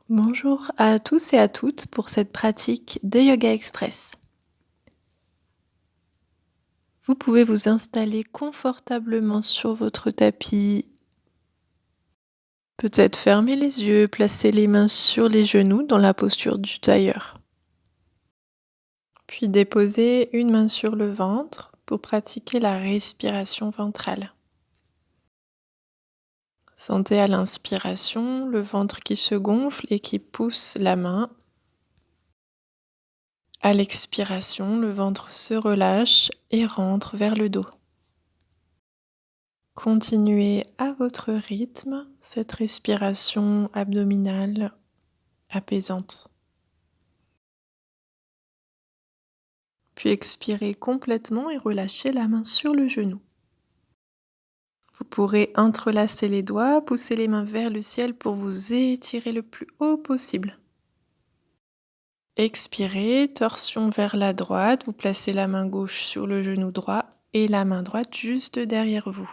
Bonjour à tous et à toutes pour cette pratique de Yoga Express. Vous pouvez vous installer confortablement sur votre tapis. Peut-être fermer les yeux, placer les mains sur les genoux dans la posture du tailleur. Puis déposer une main sur le ventre pour pratiquer la respiration ventrale. Sentez à l'inspiration le ventre qui se gonfle et qui pousse la main. À l'expiration, le ventre se relâche et rentre vers le dos. Continuez à votre rythme cette respiration abdominale apaisante. Puis expirez complètement et relâchez la main sur le genou. Vous pourrez entrelacer les doigts, pousser les mains vers le ciel pour vous étirer le plus haut possible. Expirez, torsion vers la droite, vous placez la main gauche sur le genou droit et la main droite juste derrière vous.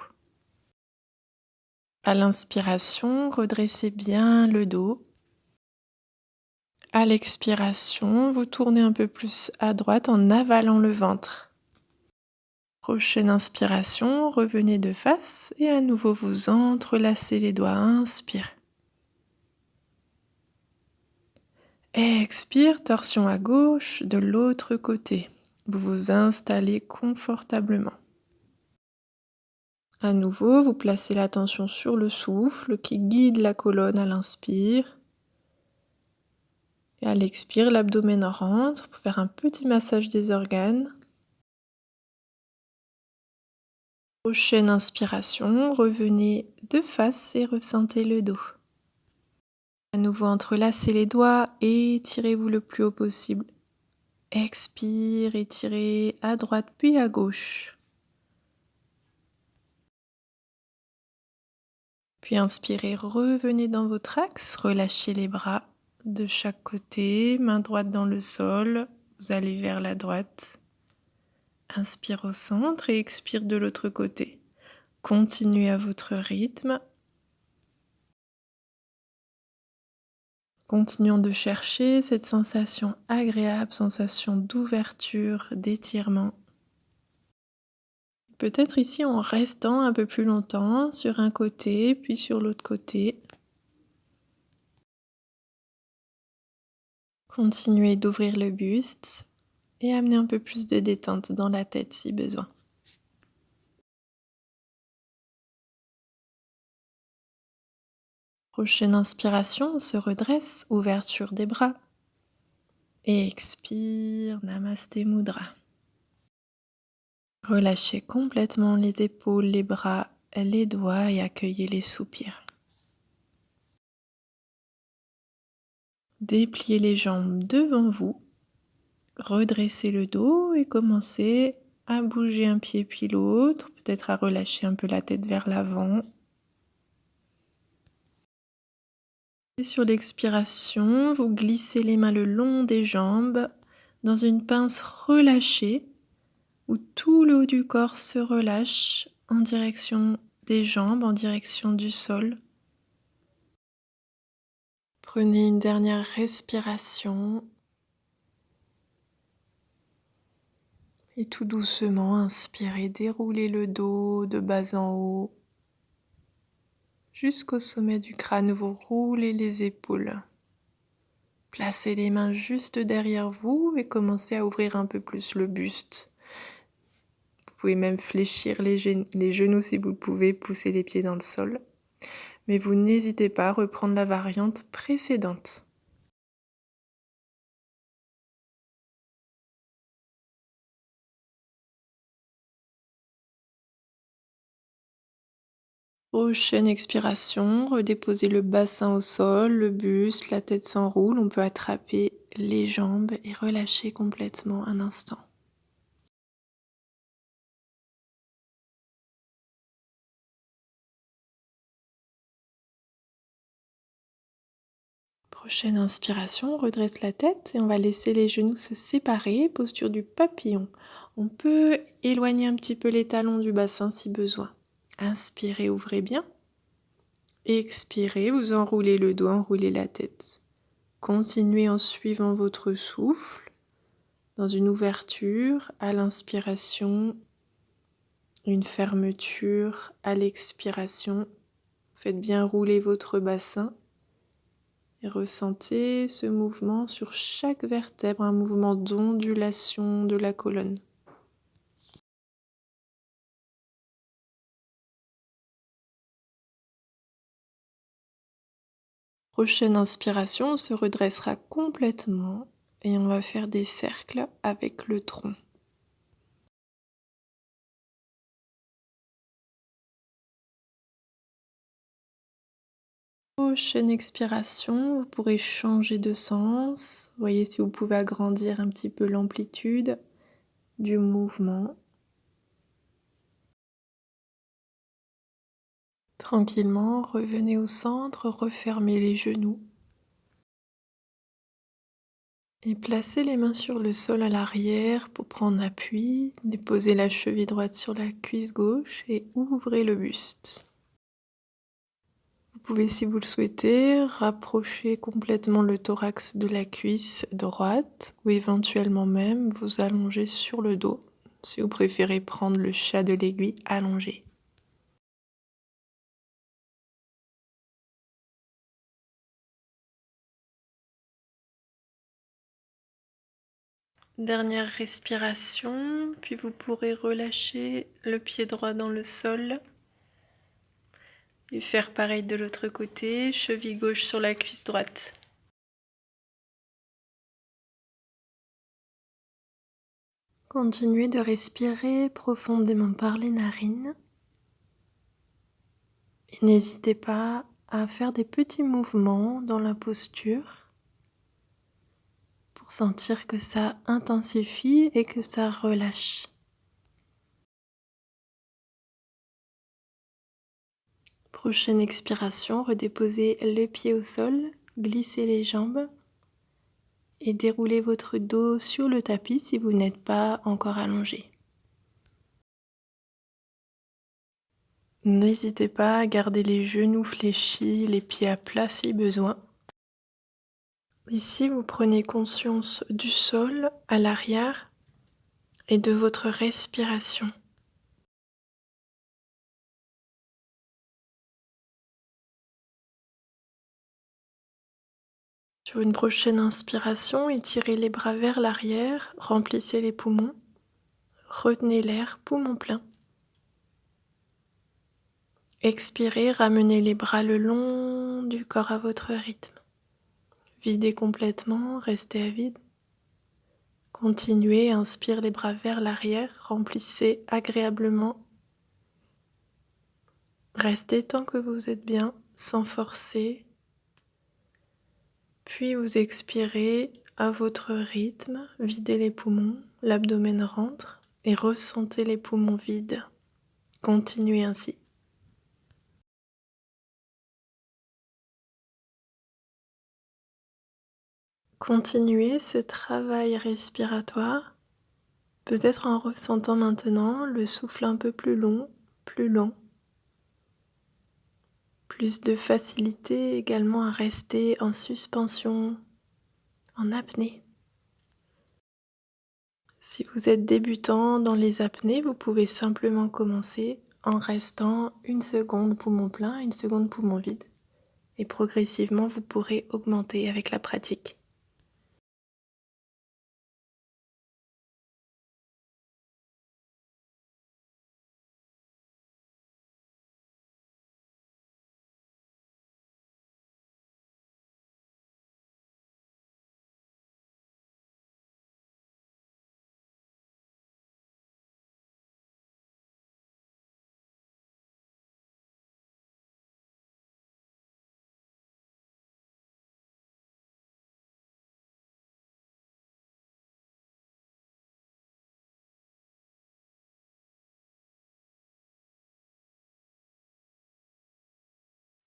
À l'inspiration, redressez bien le dos. À l'expiration, vous tournez un peu plus à droite en avalant le ventre. Prochaine inspiration, revenez de face et à nouveau vous entrelacez les doigts. Inspire. Expire, torsion à gauche, de l'autre côté. Vous vous installez confortablement. À nouveau, vous placez l'attention sur le souffle qui guide la colonne à l'inspire. Et à l'expire, l'abdomen rentre pour faire un petit massage des organes. Prochaine inspiration, revenez de face et ressentez le dos. À nouveau, entrelacez les doigts et étirez-vous le plus haut possible. Expire, étirez à droite puis à gauche. Puis inspirez, revenez dans votre axe, relâchez les bras de chaque côté, main droite dans le sol, vous allez vers la droite. Inspire au centre et expire de l'autre côté. Continuez à votre rythme. Continuons de chercher cette sensation agréable, sensation d'ouverture, d'étirement. Peut-être ici en restant un peu plus longtemps sur un côté, puis sur l'autre côté. Continuez d'ouvrir le buste et amenez un peu plus de détente dans la tête si besoin. Prochaine inspiration, on se redresse, ouverture des bras. Et expire, Namasté Mudra. Relâchez complètement les épaules, les bras, les doigts et accueillez les soupirs. Dépliez les jambes devant vous, redressez le dos et commencez à bouger un pied puis l'autre, peut-être à relâcher un peu la tête vers l'avant. Et sur l'expiration, vous glissez les mains le long des jambes dans une pince relâchée où tout le haut du corps se relâche en direction des jambes, en direction du sol. Prenez une dernière respiration et tout doucement inspirez, déroulez le dos de bas en haut jusqu'au sommet du crâne, vous roulez les épaules. Placez les mains juste derrière vous et commencez à ouvrir un peu plus le buste. Vous pouvez même fléchir les genoux si vous le pouvez, pousser les pieds dans le sol. Mais vous n'hésitez pas à reprendre la variante précédente. Prochaine expiration, redéposez le bassin au sol, le buste, la tête s'enroule. On peut attraper les jambes et relâcher complètement un instant. Prochaine inspiration, on redresse la tête et on va laisser les genoux se séparer, posture du papillon. On peut éloigner un petit peu les talons du bassin si besoin. Inspirez, ouvrez bien. Expirez, vous enroulez le dos, enroulez la tête. Continuez en suivant votre souffle dans une ouverture à l'inspiration, une fermeture à l'expiration. Faites bien rouler votre bassin et ressentez ce mouvement sur chaque vertèbre, un mouvement d'ondulation de la colonne. Prochaine inspiration, on se redressera complètement et on va faire des cercles avec le tronc. Prochaine expiration, vous pourrez changer de sens. Voyez si vous pouvez agrandir un petit peu l'amplitude du mouvement. Tranquillement, revenez au centre, refermez les genoux. Et placez les mains sur le sol à l'arrière pour prendre appui. Déposez la cheville droite sur la cuisse gauche et ouvrez le buste. Vous pouvez, si vous le souhaitez, rapprocher complètement le thorax de la cuisse droite ou éventuellement même vous allonger sur le dos, si vous préférez prendre le chat de l'aiguille allongé. Dernière respiration, puis vous pourrez relâcher le pied droit dans le sol. Et faire pareil de l'autre côté, cheville gauche sur la cuisse droite. Continuez de respirer profondément par les narines. Et n'hésitez pas à faire des petits mouvements dans la posture pour sentir que ça intensifie et que ça relâche. Prochaine expiration, redéposez le pied au sol, glissez les jambes et déroulez votre dos sur le tapis si vous n'êtes pas encore allongé. N'hésitez pas à garder les genoux fléchis, les pieds à plat si besoin. Ici, vous prenez conscience du sol à l'arrière et de votre respiration. Sur une prochaine inspiration, étirez les bras vers l'arrière, remplissez les poumons, retenez l'air, poumon plein. Expirez, ramenez les bras le long du corps à votre rythme. Videz complètement, restez à vide. Continuez, inspire les bras vers l'arrière, remplissez agréablement. Restez tant que vous êtes bien, sans forcer. Puis vous expirez à votre rythme, videz les poumons, l'abdomen rentre et ressentez les poumons vides. Continuez ainsi. Continuez ce travail respiratoire, peut-être en ressentant maintenant le souffle un peu plus long, plus lent. Plus de facilité également à rester en suspension, en apnée. Si vous êtes débutant dans les apnées, vous pouvez simplement commencer en restant 1 seconde poumon plein, 1 seconde poumon vide. Et progressivement, vous pourrez augmenter avec la pratique.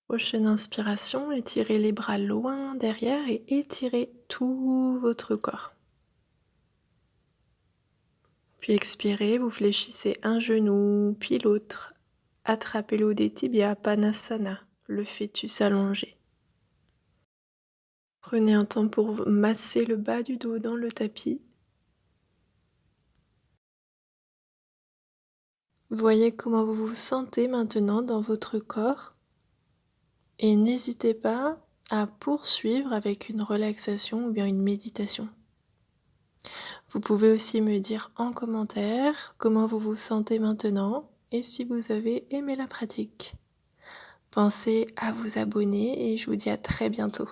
Prochaine inspiration, étirez les bras loin derrière et étirez tout votre corps. Puis expirez, vous fléchissez un genou, puis l'autre. Attrapez le haut des tibias, Panasana, le fœtus allongé. Prenez un temps pour masser le bas du dos dans le tapis. Voyez comment vous vous sentez maintenant dans votre corps et n'hésitez pas à poursuivre avec une relaxation ou bien une méditation. Vous pouvez aussi me dire en commentaire comment vous vous sentez maintenant et si vous avez aimé la pratique. Pensez à vous abonner et je vous dis à très bientôt.